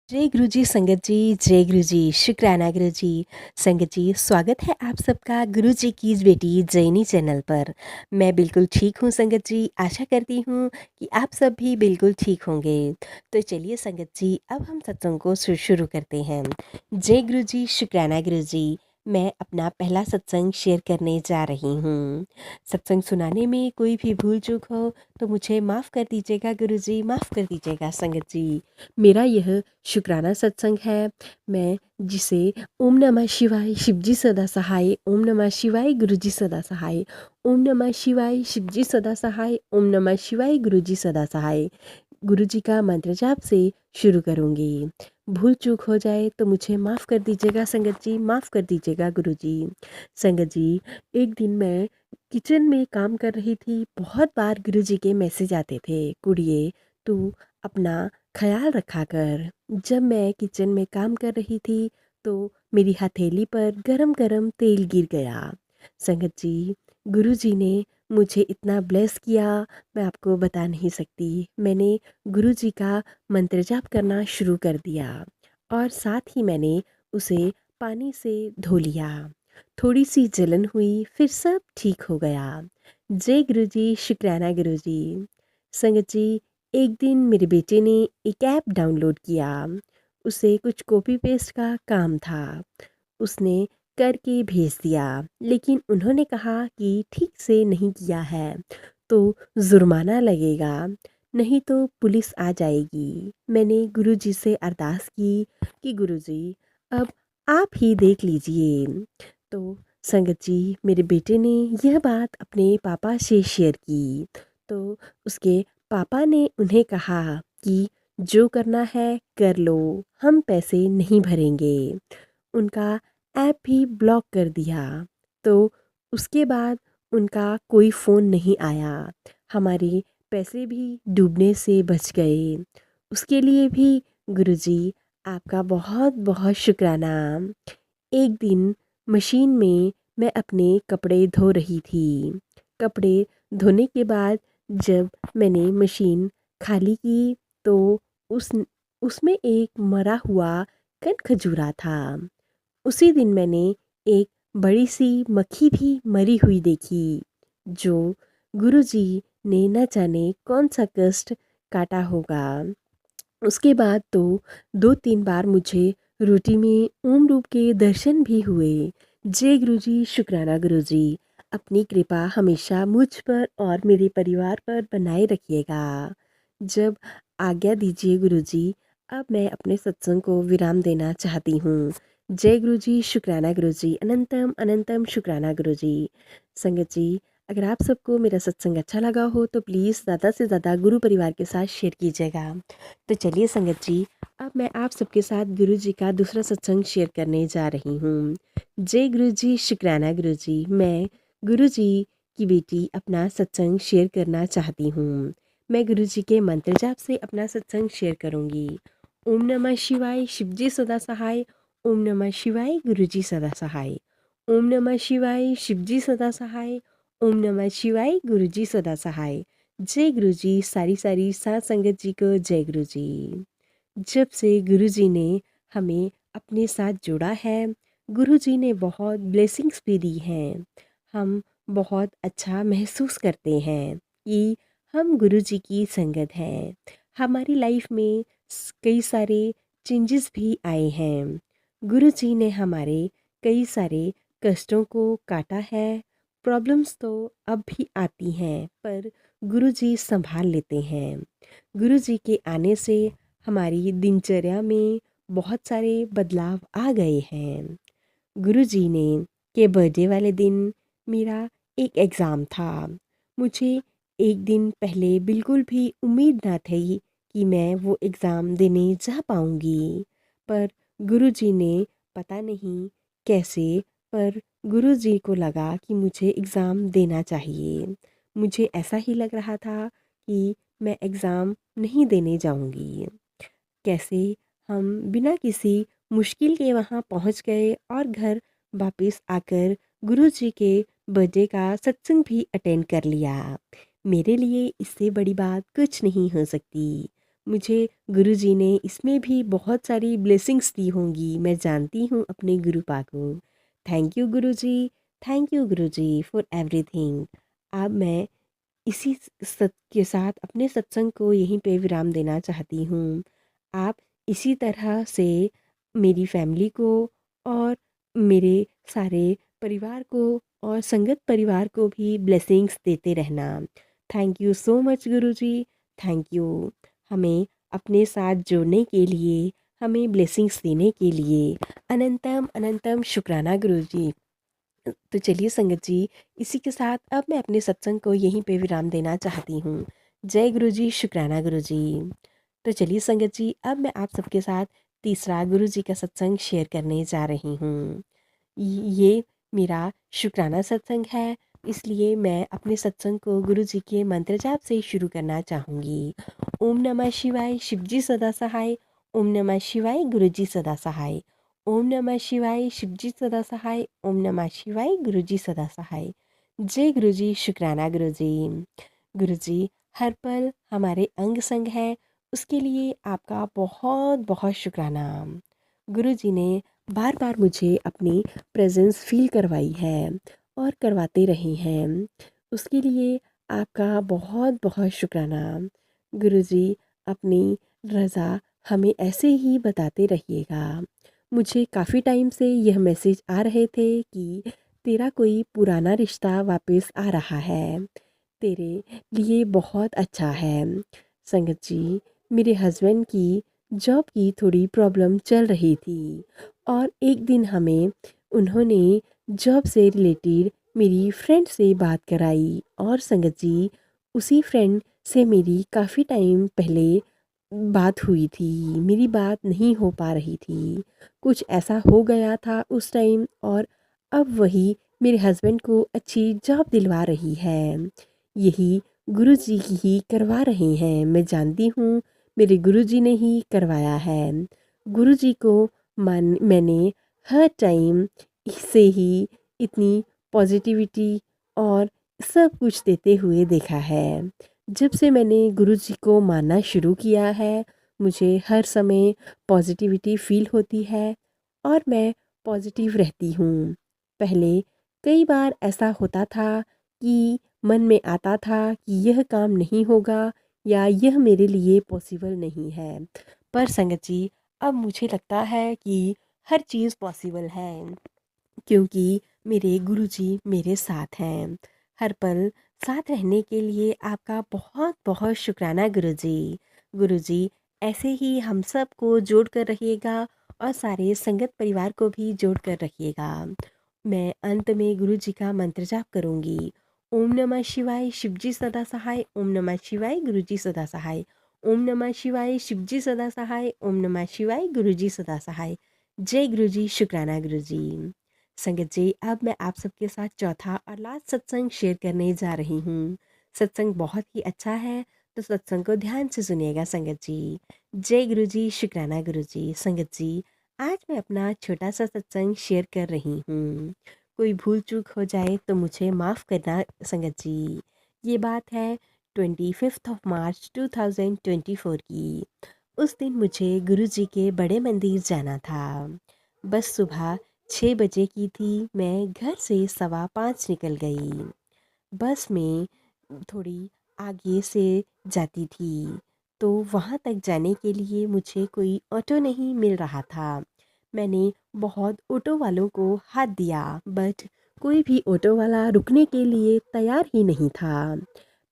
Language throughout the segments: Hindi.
जय गुरु जी संगत जी, जय गुरु जी, शुक्राना गुरु जी। संगत जी, स्वागत है आप सबका गुरु जी की बेटी जैनी चैनल पर। मैं बिल्कुल ठीक हूँ संगत जी, आशा करती हूँ कि आप सब भी बिल्कुल ठीक होंगे। तो चलिए संगत जी, अब हम सत्संग को शुरू करते हैं। जय गुरु जी, शुक्राना गुरु जी। मैं अपना पहला सत्संग शेयर करने जा रही हूँ। सत्संग सुनाने में कोई भी भूल चूक हो तो मुझे माफ़ कर दीजिएगा गुरु जी, माफ़ कर दीजिएगा संगत जी। मेरा यह शुक्राना सत्संग है। मैं जिसे ओम नमः शिवाय शिवजी सदा सहाय, ओम नमः शिवाय गुरुजी सदा सहाय, ओम नमः शिवाय शिवजी सदा सहाय, ओम नमः शिवाय गुरुजी सदा सहाय, गुरु जी का मंत्र जाप से शुरू करूँगी। भूल चूक हो जाए तो मुझे माफ़ कर दीजिएगा संगत जी, माफ़ कर दीजिएगा गुरु जी। संगत जी, एक दिन मैं किचन में काम कर रही थी। बहुत बार गुरु जी के मैसेज आते थे, कुड़िए तू अपना ख्याल रखा कर। जब मैं किचन में काम कर रही थी तो मेरी हथेली पर गरम गरम तेल गिर गया। संगत जी, गुरु जी ने मुझे इतना ब्लेस किया, मैं आपको बता नहीं सकती। मैंने गुरु जी का मंत्र जाप करना शुरू कर दिया और साथ ही मैंने उसे पानी से धो लिया। थोड़ी सी जलन हुई, फिर सब ठीक हो गया। जय गुरु जी, शुक्राना गुरु जी। संगत जी, एक दिन मेरे बेटे ने एक ऐप डाउनलोड किया। उसे कुछ कॉपी पेस्ट का काम था। उसने करके भेज दिया, लेकिन उन्होंने कहा कि ठीक से नहीं किया है तो जुर्माना लगेगा, नहीं तो पुलिस आ जाएगी। मैंने गुरुजी से अरदास की कि गुरुजी अब आप ही देख लीजिए। तो संगत जी, मेरे बेटे ने यह बात अपने पापा से शेयर की तो उसके पापा ने उन्हें कहा कि जो करना है कर लो, हम पैसे नहीं भरेंगे। उनका ऐप भी ब्लॉक कर दिया। तो उसके बाद उनका कोई फ़ोन नहीं आया। हमारे पैसे भी डूबने से बच गए। उसके लिए भी गुरुजी आपका बहुत बहुत शुक्राना। एक दिन मशीन में मैं अपने कपड़े धो रही थी। कपड़े धोने के बाद जब मैंने मशीन खाली की तो उस उसमें एक मरा हुआ कनखजूरा था। उसी दिन मैंने एक बड़ी सी मक्खी भी मरी हुई देखी, जो गुरुजी ने न जाने कौन सा कष्ट काटा होगा। उसके बाद तो 2-3 बार मुझे रोटी में ओम रूप के दर्शन भी हुए। जय गुरुजी, शुक्राना गुरुजी। अपनी कृपा हमेशा मुझ पर और मेरे परिवार पर बनाए रखिएगा। जब आज्ञा दीजिए गुरुजी, अब मैं अपने सत्संग को विराम देना चाहती हूँ। जय गुरुजी, शुक्राना गुरुजी, अनंतम अनंतम शुक्राना गुरुजी। संगत जी, अगर आप सबको मेरा सत्संग अच्छा लगा हो तो प्लीज़ ज़्यादा से ज़्यादा गुरु परिवार के साथ शेयर कीजिएगा। तो चलिए संगत जी, अब मैं आप सबके साथ गुरु जी का दूसरा सत्संग शेयर करने जा रही हूँ। जय गुरु जी, शुक्राना गुरु जी। मैं गुरु जी की बेटी अपना सत्संग शेयर करना चाहती हूँ। मैं गुरु जी के मंत्र जाप से अपना सत्संग शेयर करूँगी। ओम नमः शिवाय शिवजी सदा सहाय, ओम नमः शिवाय गुरुजी सदा सहाय, ओम नमः शिवाय शिवजी सदा सहाय, ओम नमः शिवाय गुरुजी सदा सहाय। जय गुरु जी। सारी सारी सात संगत जी को जय गुरु जी। जब से गुरु जी ने हमें अपने साथ जोड़ा है, गुरु जी ने बहुत ब्लेसिंग्स भी दी हैं। हम बहुत अच्छा महसूस करते हैं कि हम गुरु जी की संगत हैं। हमारी लाइफ में कई सारे चेंजेस भी आए हैं। गुरु जी ने हमारे कई सारे कष्टों को काटा है। प्रॉब्लम्स तो अब भी आती हैं, पर गुरु जी संभाल लेते हैं। गुरु जी के आने से हमारी दिनचर्या में बहुत सारे बदलाव आ गए हैं। गुरु जी ने के बर्थडे वाले दिन मेरा एक एग्ज़ाम था। मुझे एक दिन पहले बिल्कुल भी उम्मीद ना थी कि मैं वो एग्ज़ाम देने जा पाऊँगी। पर गुरु जी ने पता नहीं कैसे, पर गुरु जी को लगा कि मुझे एग्ज़ाम देना चाहिए। मुझे ऐसा ही लग रहा था कि मैं एग्ज़ाम नहीं देने जाऊँगी। कैसे हम बिना किसी मुश्किल के वहाँ पहुँच गए और घर वापस आकर गुरु जी के बर्थडे का सत्संग भी अटेंड कर लिया। मेरे लिए इससे बड़ी बात कुछ नहीं हो सकती। मुझे गुरुजी ने इसमें भी बहुत सारी ब्लेसिंग्स दी होंगी, मैं जानती हूँ अपने गुरुपा को। Thank you Guruji, thank you Guruji for everything. अब मैं इसी सत के साथ अपने सत्संग को यहीं पे विराम देना चाहती हूँ। आप इसी तरह से मेरी फैमिली को और मेरे सारे परिवार को और संगत परिवार को भी ब्लेसिंग्स देते रहना। Thank you so much Guruji, thank you. हमें अपने साथ जोड़ने के लिए, हमें ब्लेसिंग्स देने के लिए अनंतम अनंतम शुक्राना गुरुजी। तो चलिए संगत जी, इसी के साथ अब मैं अपने सत्संग को यहीं पे विराम देना चाहती हूँ। जय गुरु जी, शुक्राना गुरु जी। तो चलिए संगत जी, अब मैं आप सबके साथ तीसरा गुरु जी का सत्संग शेयर करने जा रही हूँ। ये मेरा शुक्राना सत्संग है, इसलिए मैं अपने सत्संग को गुरु जी के मंत्र जाप से शुरू करना चाहूँगी। ओम नमः शिवाय, शिव जी सदा सहाय। ओम नमः शिवाय, गुरु जी सदा सहाय। ओम नमः शिवाय, शिव जी सदा सहाय। ओम नमः शिवाय, गुरु जी सदा सहाय। जय गुरु जी, शुक्राना गुरु जी। गुरु जी हर पल हमारे अंग संग है, उसके लिए आपका बहुत बहुत शुक्राना। गुरु जी ने बार बार मुझे अपनी प्रेजेंस फील करवाई है और करवाते रहे हैं, उसके लिए आपका बहुत बहुत शुक्राना। गुरु जी अपनी रज़ा हमें ऐसे ही बताते रहिएगा। मुझे काफ़ी टाइम से यह मैसेज आ रहे थे कि तेरा कोई पुराना रिश्ता वापस आ रहा है, तेरे लिए बहुत अच्छा है। संगत जी, मेरे हस्बैंड की जॉब की थोड़ी प्रॉब्लम चल रही थी और एक दिन हमें उन्होंने जॉब से रिलेटेड मेरी फ्रेंड से बात कराई और संगत जी उसी फ्रेंड से मेरी काफ़ी टाइम पहले बात हुई थी, मेरी बात नहीं हो पा रही थी, कुछ ऐसा हो गया था उस टाइम और अब वही मेरे हस्बैंड को अच्छी जॉब दिलवा रही है। यही गुरु जी ही करवा रहे हैं, मैं जानती हूँ मेरे गुरु जी ने ही करवाया है। गुरु जी को मैंने हर टाइम से ही इतनी पॉजिटिविटी और सब कुछ देते हुए देखा है। जब से मैंने गुरु जी को मानना शुरू किया है, मुझे हर समय पॉजिटिविटी फील होती है और मैं पॉजिटिव रहती हूँ। पहले कई बार ऐसा होता था कि मन में आता था कि यह काम नहीं होगा या यह मेरे लिए पॉसिबल नहीं है, पर संगत जी अब मुझे लगता है कि हर चीज़ पॉसिबल है, क्योंकि मेरे गुरुजी मेरे साथ हैं। हर पल साथ रहने के लिए आपका बहुत बहुत शुक्राना गुरुजी। गुरुजी ऐसे ही हम सब को जोड़ कर रखिएगा और सारे संगत परिवार को भी जोड़ कर रखिएगा। मैं अंत में गुरुजी का मंत्र जाप करूंगी। ओम नमः शिवाय, शिवजी सदा सहाय। ओम नमः शिवाय, गुरुजी सदा सहाय। ओम नमः शिवाय, शिवजी सदा सहाय। ओम नमः शिवाय, गुरुजी सदा सहाय। जय गुरुजी, शुक्राना गुरुजी। संगत जी, अब मैं आप सबके साथ चौथा और लास्ट सत्संग शेयर करने जा रही हूँ। सत्संग बहुत ही अच्छा है, तो सत्संग को ध्यान से सुनिएगा संगत जी। जय गुरु जी, शुक्राना गुरु जी। संगत जी, आज मैं अपना छोटा सा सत्संग शेयर कर रही हूँ। कोई भूल चूक हो जाए तो मुझे माफ़ करना संगत जी। ये बात है 25 मार्च 2024 की। उस दिन मुझे गुरु जी के बड़े मंदिर जाना था। बस सुबह 6 बजे की थी, मैं घर से 4:15 निकल गई। बस में थोड़ी आगे से जाती थी, तो वहाँ तक जाने के लिए मुझे कोई ऑटो नहीं मिल रहा था। मैंने बहुत ऑटो वालों को हाथ दिया, बट कोई भी ऑटो वाला रुकने के लिए तैयार ही नहीं था।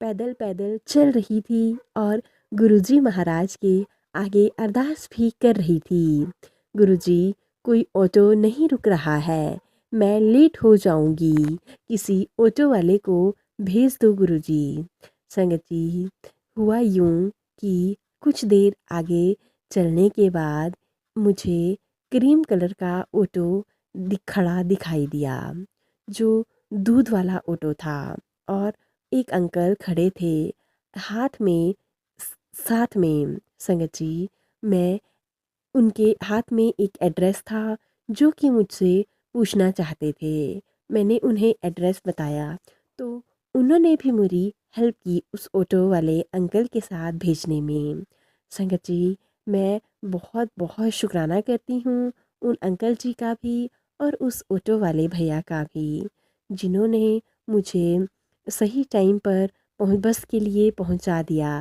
पैदल पैदल चल रही थी और गुरुजी महाराज के आगे अरदास भी कर रही थी। गुरुजी, कोई ऑटो नहीं रुक रहा है, मैं लेट हो जाऊंगी, किसी ऑटो वाले को भेज दो गुरुजी। संगत जी, हुआ यूं कि कुछ देर आगे चलने के बाद मुझे क्रीम कलर का ऑटो खड़ा दिखाई दिया, जो दूध वाला ऑटो था और एक अंकल खड़े थे हाथ में, साथ में संगत जी मैं उनके हाथ में एक एड्रेस था जो कि मुझसे पूछना चाहते थे। मैंने उन्हें एड्रेस बताया तो उन्होंने भी मेरी हेल्प की उस ऑटो वाले अंकल के साथ भेजने में। संगत जी, मैं बहुत बहुत शुक्राना करती हूँ उन अंकल जी का भी और उस ऑटो वाले भैया का भी, जिन्होंने मुझे सही टाइम पर बस के लिए पहुँचा दिया।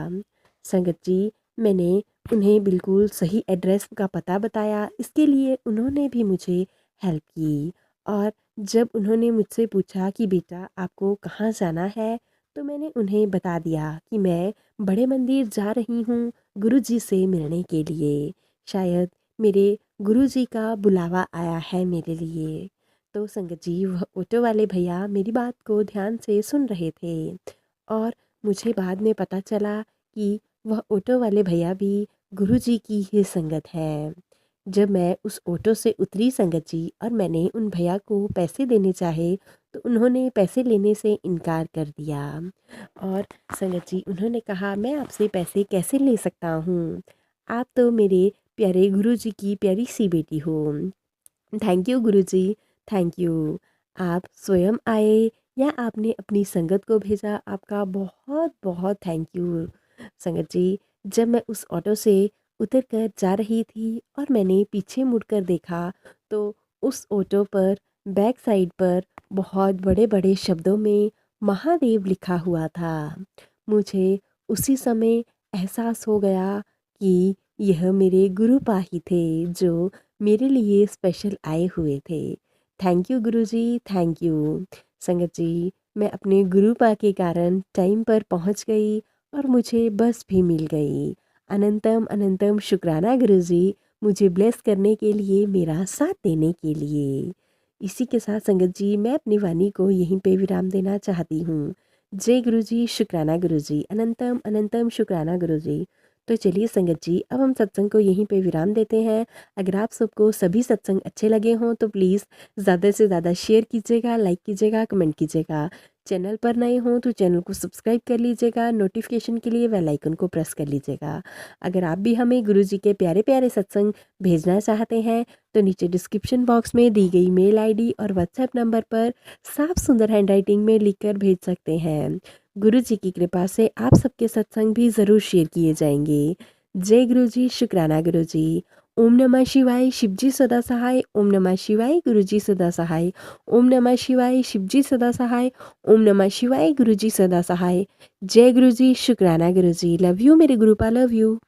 संगत जी, मैंने उन्हें बिल्कुल सही एड्रेस का पता बताया, इसके लिए उन्होंने भी मुझे हेल्प की। और जब उन्होंने मुझसे पूछा कि बेटा आपको कहाँ जाना है, तो मैंने उन्हें बता दिया कि मैं बड़े मंदिर जा रही हूँ गुरुजी से मिलने के लिए। शायद मेरे गुरुजी का बुलावा आया है मेरे लिए। तो संगत जी, वह ऑटो वाले भैया मेरी बात को ध्यान से सुन रहे थे और मुझे बाद में पता चला कि वह ऑटो वाले भैया भी गुरुजी की ही संगत है। जब मैं उस ऑटो से उतरी संगत जी और मैंने उन भैया को पैसे देने चाहे, तो उन्होंने पैसे लेने से इनकार कर दिया। और संगत जी, उन्होंने कहा मैं आपसे पैसे कैसे ले सकता हूँ? आप तो मेरे प्यारे गुरुजी की प्यारी सी बेटी हो। Thank you Guruji, thank you. आप स्वयं आए या आपने अपनी संगत को भेजा, आपका बहुत बहुत थैंक यू। संगत जी, जब मैं उस ऑटो से उतर कर जा रही थी और मैंने पीछे मुड़कर देखा, तो उस ऑटो पर बैक साइड पर बहुत बड़े बड़े शब्दों में महादेव लिखा हुआ था। मुझे उसी समय एहसास हो गया कि यह मेरे गुरुपा ही थे, जो मेरे लिए स्पेशल आए हुए थे। Thank you Guruji, thank you. संगत जी, मैं अपने गुरुपा के कारण टाइम पर पहुंच गई और मुझे बस भी मिल गई। अनंतम अनंतम शुक्राना गुरुजी, मुझे ब्लेस करने के लिए, मेरा साथ देने के लिए। इसी के साथ संगत जी, मैं अपनी वाणी को यहीं पे विराम देना चाहती हूँ। जय गुरुजी, शुक्राना गुरुजी, अनंतम अनंतम शुक्राना गुरुजी। तो चलिए संगत जी, अब हम सत्संग को यहीं पे विराम देते हैं। अगर आप सबको सभी सत्संग अच्छे लगे हों तो प्लीज़ ज़्यादा से ज़्यादा शेयर कीजिएगा, लाइक कीजिएगा, कमेंट कीजिएगा। चैनल पर नए हों तो चैनल को सब्सक्राइब कर लीजिएगा, नोटिफिकेशन के लिए बेल आइकन को प्रेस कर लीजिएगा। अगर आप भी हमें गुरुजी के प्यारे प्यारे सत्संग भेजना चाहते हैं तो नीचे डिस्क्रिप्शन बॉक्स में दी गई मेल आईडी और व्हाट्सएप नंबर पर साफ सुंदर हैंडराइटिंग में लिखकर भेज सकते हैं। गुरु जी की कृपा से आप सबके सत्संग भी ज़रूर शेयर किए जाएंगे। जय गुरु जी, शुक्राना गुरु जी। ओम नमः शिवाय, शिवजी सदा सहाय। ओम नमः शिवाय, गुरु जी सदा सहाय। ओम नमः शिवाय, शिवजी सदा सहाय। ओम नमः शिवाय, गुरु जी सदा सहाय। जय गुरु जी, शुक्राना गुरु जी। लव यू मेरे गुरुपा, लव यू।